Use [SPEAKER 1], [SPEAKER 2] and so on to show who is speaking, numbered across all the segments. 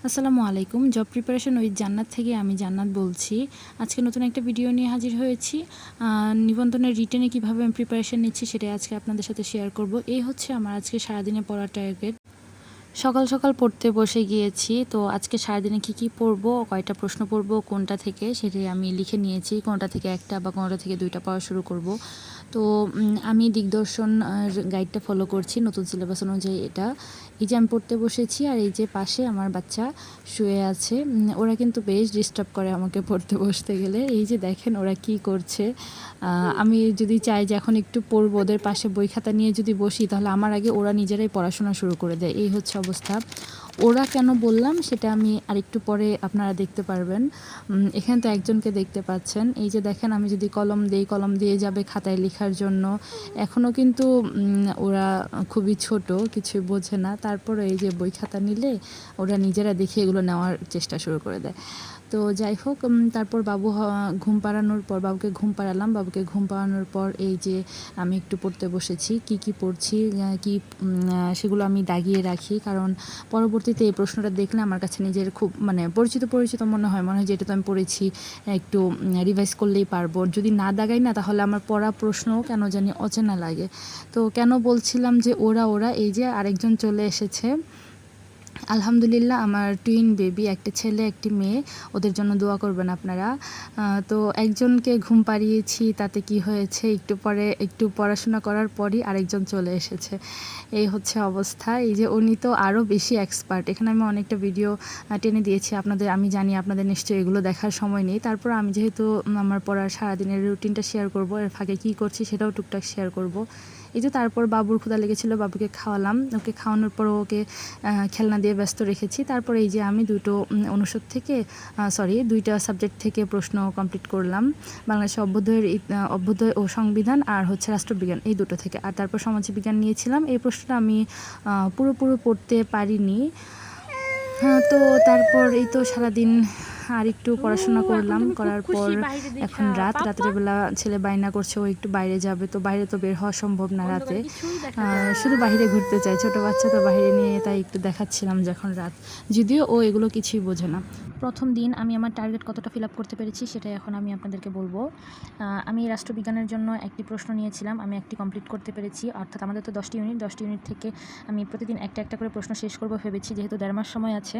[SPEAKER 1] আসসালামু আলাইকুম। Job preparation with জান্নাত থেকে আমি জান্নাত বলছি। আজকে নতুন একটা ভিডিও নিয়ে হাজির হয়েছি। নিবন্ধনের রিটেনে কীভাবে আমি প্রিপারেশন নিচ্ছি সেটাই আজকে আপনাদের সাথে শেয়ার করব। এই হচ্ছে আমার আজকে সারাদিনে পড়ার টার্গেট। সকাল সকাল পড়তে বসে গিয়েছি। তো আজকে সারাদিনে কী পড়ব, কয়টা প্রশ্ন পড়ব, কোনটা থেকে সেটাই আমি লিখে নিয়েছি। কোনটা থেকে একটা বা কোনটা থেকে দুইটা পড়া শুরু করব। তো আমি দিগদর্শন গাইডটা ফলো করছি নতুন সিলেবাস অনুযায়ী। এই যে আমি পড়তে বসেছি আর এই যে পাশে আমার বাচ্চা শুয়ে আছে। ওরা কিন্তু বেশ ডিস্টার্ব করে আমাকে পড়তে বসতে গেলে। এই যে দেখেন ওরা কি করছে। আমি যদি চাই যে এখন একটু পড়বো, ওদের পাশে বই খাতা নিয়ে যদি বসি তাহলে আমার আগে ওরা নিজেরাই পড়াশোনা শুরু করে দেয়। এই হচ্ছে অবস্থা। ওরা কেন বললাম সেটা আমি আরেকটু পরে আপনারা দেখতে পারবেন। এখানে তো একজনকে দেখতে পাচ্ছেন। এই যে দেখেন আমি যদি কলম দেই, কলম দিয়ে যাবে খাতায় লেখার জন্য। এখনও কিন্তু ওরা খুবই ছোট, কিছুই বোঝে না। তারপরে এই যে বই খাতা নিলে ওরা নিজেরা দেখে এগুলো নেওয়ার চেষ্টা শুরু করে দেয়। তো যাই হোক, তারপর ঘুম পাড়ানোর পর বাবুকে ঘুম পাড়ালাম। বাবুকে ঘুম পাড়ানোর পর এই যে আমি একটু পড়তে বসেছি। কি পড়ছি সেগুলো আমি দাগিয়ে রাখি, কারণ পরবর্তীতে এই প্রশ্নটা দেখলে আমার কাছে নিজের খুব পরিচিত মনে হয় যে এটা তো আমি পড়েছি, একটু রিভাইজ করলেই পারবো। যদি না দাগাই না তাহলে আমার পড়া প্রশ্নও কেন জানি অচেনা লাগে। তো কেন বলছিলাম যে ওরা এই যে আরেকজন চলে এসেছে। আলহামদুলিল্লাহ আমার টুইন বেবি, একটা ছেলে একটি মেয়ে। ওদের জন্য দোয়া করবেন আপনারা। তো একজনকে ঘুম পাড়িয়েছি, তাতে কি হয়েছে, একটু পরে একটু পড়াশোনা করার পরই আরেকজন চলে এসেছে। এই হচ্ছে অবস্থা। এই যে উনি তো আরও বেশি এক্সপার্ট। এখানে আমি অনেকটা ভিডিও টেনে দিয়েছি আপনাদের। আমি জানি আপনাদের নিশ্চয়ই এগুলো দেখার সময় নেই। তারপর আমি যেহেতু আমার পড়ার সারাদিনের রুটিনটা শেয়ার করব, এর ফাঁকে কী করছি সেটাও টুকটাক শেয়ার করব। এই যে তারপর বাবুর ক্ষুধা লেগেছিলো, বাবুকে খাওয়ালাম। ওকে খাওয়ানোর পর ওকে খেলনা দিয়ে ব্যস্ত রেখেছি। তারপরে এই যে আমি দুইটা সাবজেক্ট থেকে প্রশ্ন কমপ্লিট করলাম। বাংলাদেশের অভ্যুদয় ও সংবিধান আর হচ্ছে রাষ্ট্রবিজ্ঞান, এই দুটো থেকে। আর তারপর সমাজবিজ্ঞান নিয়েছিলাম। এই প্রশ্নটা আমি পুরোপুরি পড়তে পারিনি। তো তারপর এই তো সারাদিন আর একটু পড়াশোনা করলাম। করার পর এখন রাতের বেলা ছেলে বায়না করছে ও একটু বাইরে যাবে। তো বাইরে তো বের হওয়া সম্ভব না রাতে। শুধু বাইরে ঘুরতে চাই, ছোট বাচ্চা তো বাইরে নিয়ে, তাই একটু দেখাচ্ছিলাম যখন রাত। যদিও ও এগুলো কিছুই বোঝে না। প্রথম দিন আমি আমার টার্গেট কতটা ফিল আপ করতে পেরেছি সেটাই এখন আমি আপনাদেরকে বলবো। আমি রাষ্ট্রবিজ্ঞানের জন্য একটি প্রশ্ন নিয়েছিলাম, আমি একটি কমপ্লিট করতে পেরেছি। অর্থাৎ আমাদের তো 10টি ইউনিট থেকে আমি প্রতিদিন একটা করে প্রশ্ন শেষ করব ভেবেছি, যেহেতু 1.5 মাস সময় আছে।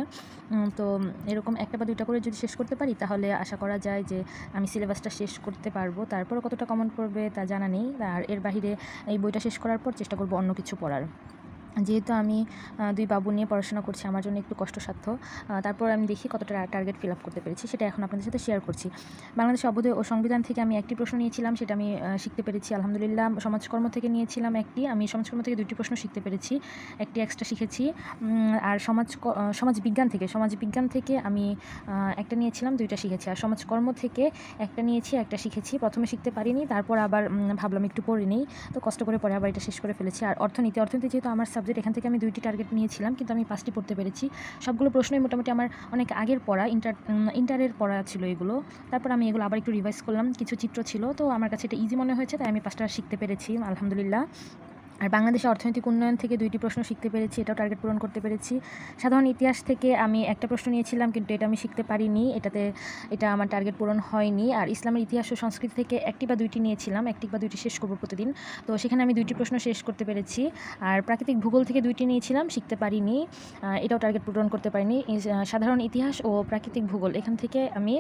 [SPEAKER 1] তো এরকম একটা বা দুইটা করে যদি শেষ করতে পারি তাহলে আশা করা যায় যে আমি সিলেবাসটা শেষ করতে পারবো। তারপরও কতটা কমন পড়বে তা জানা নেই। আর এর বাহিরে এই বইটা শেষ করার পর চেষ্টা করব অন্য কিছু পড়ার। যেহেতু আমি 2 বাবু নিয়ে পড়াশোনা করছি, আমার জন্য একটু কষ্টসাধ্য। তারপর আমি দেখি কতটা টার্গেট ফিল আপ করতে পেরেছি সেটা এখন আপনাদের সাথে শেয়ার করছি। বাংলাদেশের অভ্যুদয় ও সংবিধান থেকে আমি একটি প্রশ্ন নিয়েছিলাম, সেটা আমি শিখতে পেরেছি আলহামদুলিল্লাহ। সমাজকর্ম থেকে নিয়েছিলাম একটি, আমি সমাজকর্ম থেকে 2টি প্রশ্ন শিখতে পেরেছি, একটি এক্সট্রা শিখেছি। আর সমাজবিজ্ঞান থেকে আমি একটা নিয়েছিলাম, 2টা শিখেছি। আর সমাজকর্ম থেকে একটা নিয়েছি, একটা শিখেছি। প্রথমে শিখতে পারিনি, তারপর আবার ভাবলাম একটু পড়ে নিই, তো কষ্ট করে পরে আবার এটা শেষ করে ফেলেছি। আর অর্থনীতি যেহেতু আমার সাবজেক্ট, এখান থেকে আমি 2টি টার্গেট নিয়েছিলাম, কিন্তু আমি 5টি পড়তে পেরেছি। সবগুলো প্রশ্নই মোটামুটি আমার অনেক আগের পড়া, ইন্টারের পড়া ছিল এগুলো। তারপর আমি এগুলো আবার একটু রিভাইজ করলাম, কিছু চিত্র ছিল, তো আমার কাছে এটা ইজি মনে হয়েছে, তাই আমি 5টা শিখতে পেরেছি আলহামদুলিল্লাহ। আর বাংলাদেশের অর্থনৈতিক উন্নয়ন থেকে 2টি প্রশ্ন শিখতে পেরেছি, এটাও টার্গেট পূরণ করতে পেরেছি। সাধারণ ইতিহাস থেকে আমি একটা প্রশ্ন নিয়েছিলাম, কিন্তু এটা আমি শিখতে পারিনি, এটা আমার টার্গেট পূরণ হয়নি। আর ইসলামের ইতিহাস ও সংস্কৃতি থেকে একটি বা 2টি নিয়েছিলাম, একটি বা 2টি শেষ করব প্রতিদিন, তো সেখানে আমি 2টি প্রশ্ন শেষ করতে পেরেছি। আর প্রাকৃতিক ভূগোল থেকে 2টি নিয়েছিলাম, শিখতে পারিনি, এটাও টার্গেট পূরণ করতে পারিনি। সাধারণ ইতিহাস ও প্রাকৃতিক ভূগোল, এখান থেকে আমি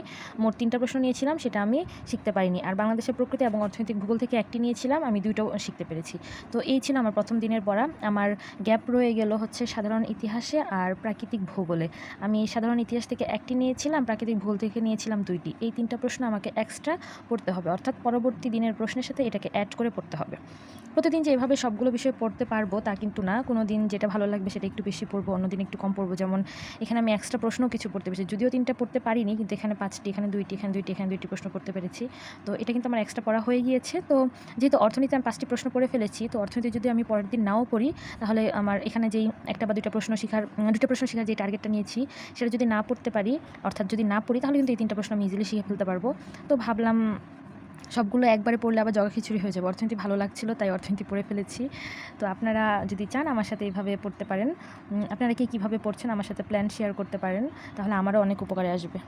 [SPEAKER 1] মোট 3টা প্রশ্ন নিয়েছিলাম, সেটা আমি শিখতে পারিনি। আর বাংলাদেশের প্রকৃতি এবং অর্থনৈতিক ভূগোল থেকে একটি নিয়েছিলাম, আমি 2টাও শিখতে পেরেছি। তো এই ছিল আমার প্রথম দিনের পড়া। আমার গ্যাপ রয়ে গেল হচ্ছে সাধারণ ইতিহাসে আর প্রাকৃতিক ভূগোলে। আমি সাধারণ ইতিহাস থেকে একটি নিয়েছিলাম, প্রাকৃতিক ভূগোল থেকে নিয়েছিলাম 2টি। এই 3টা প্রশ্ন আমাকে এক্সট্রা পড়তে হবে, অর্থাৎ পরবর্তী দিনের প্রশ্নের সাথে এটাকে অ্যাড করে পড়তে হবে। প্রতিদিন যে এভাবে সবগুলো বিষয় পড়তে পারবো তা কিন্তু না। কোনো দিন যেটা ভালো লাগবে সেটা একটু বেশি পড়বো, অন্য দিন একটু কম পড়বো। যেমন এখানে আমি এক্সট্রা প্রশ্নও কিছু পড়তে পেরেছি, যদিও 3টা পড়তে পারিনি, কিন্তু এখানে 5টি, এখানে 2টি, এখানে 2টি প্রশ্ন পড়তে পেরেছি। তো এটা কিন্তু আমার এক্সট্রা পড়া হয়ে গিয়েছে। তো যেহেতু অর্থনীতি আমি 5টি প্রশ্ন পড়ে ফেলেছি, তো অর্থনীতি যদি আমি পরের দিন নাও পড়ি তাহলে আমার এখানে যেই একটা বা 2টা প্রশ্ন শেখার যে টার্গেটটা নিয়েছি সেটা যদি না পড়তে পারি, অর্থাৎ যদি না পড়ি, তাহলে কিন্তু এই 3টা প্রশ্ন আমি ইজিলি শিখে ফেলতে পারবো। তো ভাবলাম সবগুলো একবারে পড়লে আবার জগা খিচুড়ি হয়ে যাবে। অর্থনীতি ভালো লাগছিল তাই অর্থনীতি পড়ে ফেলেছি। তো আপনারা যদি চান আমার সাথে এইভাবে পড়তে পারেন। আপনারা কে কীভাবে পড়ছেন আমার সাথে প্ল্যান শেয়ার করতে পারেন, তাহলে আমারও অনেক উপকারে আসবে।